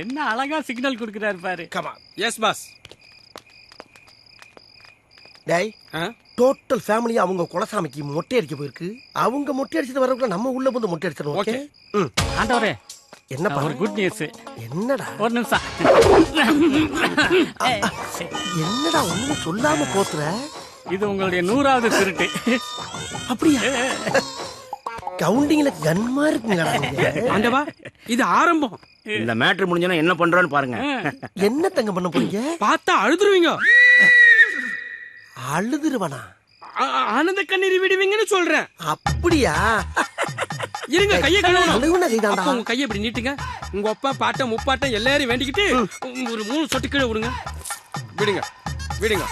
என்ன அழகா சிக்னல் கொடுக்கறாரு பாரு. கமா. Yes boss. டேய், டோட்டல் ஃபேமிலி அவங்க குலசாமிக்கு மொட்டை அடிக்க போயிருக்கு. அவங்க மொட்டை அடிச்சிட்டு வரக்குள்ள நம்ம உள்ள வந்து மொட்டை அடிச்சிடணும். ஓகே. ஆண்டவரே, என்னப்பா ஒரு குட் நியூஸ். என்னடா? ஒரு நிமிஷம். என்னடா ஒண்ணு சொல்லாம போத்துற? இது உங்களுடைய 100வது திருட்டு. அப்படியா? கவுண்டிங்ல கன்மா இருக்குங்கடா. ஆண்டவா, இது ஆரம்பம். இந்த மேட்ரு முடிஞ்சனா என்ன பண்றோன்னு பாருங்க. என்ன தங்க பண்ண போறீங்க? பார்த்தா அழுதுருவீங்க. அழுதுருவனா? ஆனந்த கண்ணீர் விடுவீங்கன்னு சொல்றேன். அப்படியா? இருங்க, கையை கழுவணும். உங்க கையை இப்படி நீட்டுங்க. உங்க அப்பா பாட்டம் முப்பாட்டம் எல்லாரும் வேண்டிக்கிட்டு ஒரு 3 சொட்டு கீழே விடுங்க. விடுங்க விடுங்க.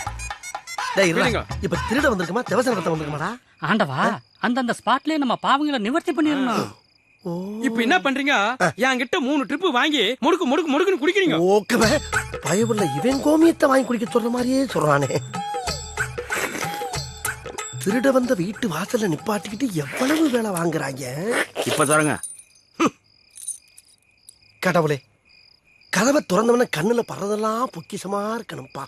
இப்ப திருட வந்திருக்குமா, தேவசன ரத்தம் வந்திருக்குமாடா? ஆண்டவா, அந்த ஸ்பாட்லயே நம்ம பாவங்களை நிவர்த்தி பண்ணிரணும். இப்ப என்ன பண்றீங்க? என்கிட்ட 3 ட்ரிப் வாங்கி முடுக்கு முடுக்கு முடுக்குன்னு குடிக்கிறீங்க. ஓகே, பயவுள்ள இவன் கோமியத்தை வாங்கி குடிக்க சொல்ற மாதிரியே சொல்றானே. திருட வந்த வீட்டு வாசல்ல நிப்பாட்டிக்கிட்டு எவ்வளவு வேலை வாங்குறாங்க. இப்ப தரங்க. கடவுளே, கதவை திறந்தவன கண்ணுல பறதெல்லாம் பொக்கிஷமா இருக்கணும்பா.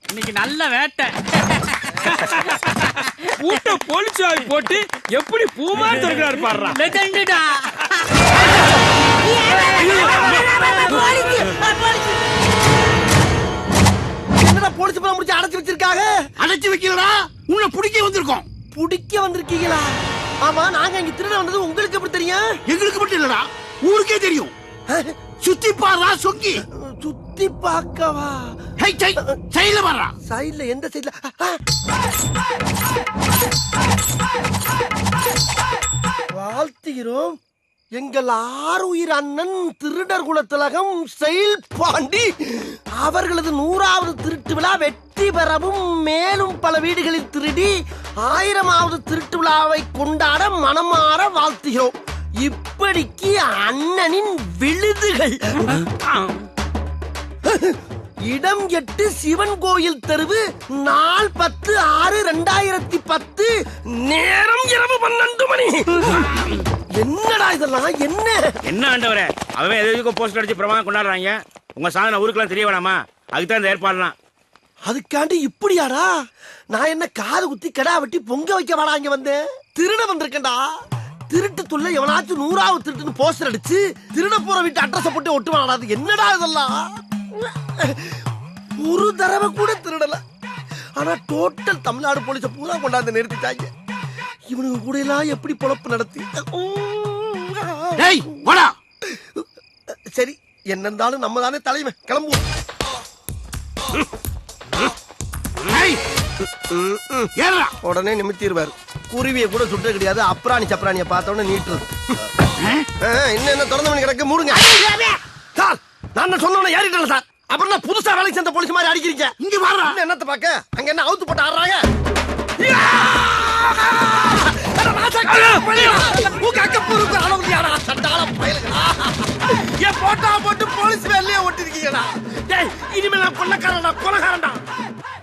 இன்னைக்கு நல்ல வேட்டை. பூட்ட போலீஸாவி போட்டு எப்படி பூமா திறக்கிறாரு பாடுறா. லெஜெண்டடா. என்னடா போலீஸ் பணம் முடிச்சு அடைச்சு வச்சிருக்காங்க? அடைச்சு வைக்கலடா, உன்னை புடிக்க வந்திருக்கோம். புடிக்க வந்திருக்கீங்களா? ஆமா, நாங்க இங்க திருட வந்தது உங்களுக்கு எப்படி தெரியும்? எங்களுக்கு மட்டும் இல்லடா, ஊருக்கே தெரியும். சுத்தி பாரா சொக்கி. சுத்தி பார்க்கவா? சைடுல பாரா. சைடுல எந்த சைடுல? வாழ்த்துகிறோம் எங்கள் 6 உயிர் அண்ணன் திருடர் குலத்திலகம் செயல் பாண்டி அவர்களது 100வது திருட்டு விழா வெற்றி பெறவும் மேலும் பல வீடுகளில் திருடி 1000வது திருட்டு விழாவை கொண்டாட மனமாற வாழ்த்துகிறோம். இப்படிக்கு அண்ணனின் விழுதுகள். இடம் 8 சிவன் கோயில் தெருவு, நாள் 10/6/2010, நேரம் இரவு 12 மணி. என்னடா இதெல்லாம்? என்ன ஆண்டவரே, அவன் எதுக்கு போஸ்டர் அடிச்சு பிரமாதம் கொண்டாடுறாங்க. உங்க சாதனை ஊருக்குலாம் தெரிய வேணாமா? அதுக்குதான் இந்த ஏற்பாடுலாம். அதுக்காண்டி இப்படியாடா? நான் என்ன காது குத்தி கடா வெட்டி பொங்க வைக்க வாடா இங்க வந்தேன். திருட வந்திருக்கேன்டா. திருட்டு துள்ள எவனாச்சும் 100வது திருட்டுன்னு போஸ்டர் அடிச்சு திருட போற வீட்டு அட்ரஸ் போட்டு ஒட்டுவாடா. என்னடா இதெல்லாம்? ஒரு தடவை கூட திருடல. ஆனா டோட்டல் தமிழ்நாடு போலீஸ பூரா கொண்டாந்து நிறுத்திட்டாங்க. இவனுக்கு கூட எல்லாம் எப்படி பொழப்பு நடத்தி? சரி, என்ன இருந்தாலும் நம்ம தானே தலைமை. கிளம்புவோம். உடனே நிமித்திடுவாரு. குருவியை கூட சுட்ட கிடையாது. அப்ராணி சப்ராணியை பார்த்தோன்னு நீட்டுறது. என்ன திறந்த மணி கிடக்கு, மூடுங்க. சார், நான் சொன்ன ஏறிட்டேன் சார். அப்புறம் புதுசா வேலைக்கு சேர்ந்த போலீஸ் மாதிரி அடிக்கிறீங்க. இங்க வர என்னத்தை பாக்க? அங்க என்ன அவுத்து போட்டு ஆடுறாங்க? போட்டா போட்டு போலீஸ் வேலையே ஓட்டிருக்கீங்களா? இனிமேல் நான் கொள்ளக்காரன் கொலகாரன்டா.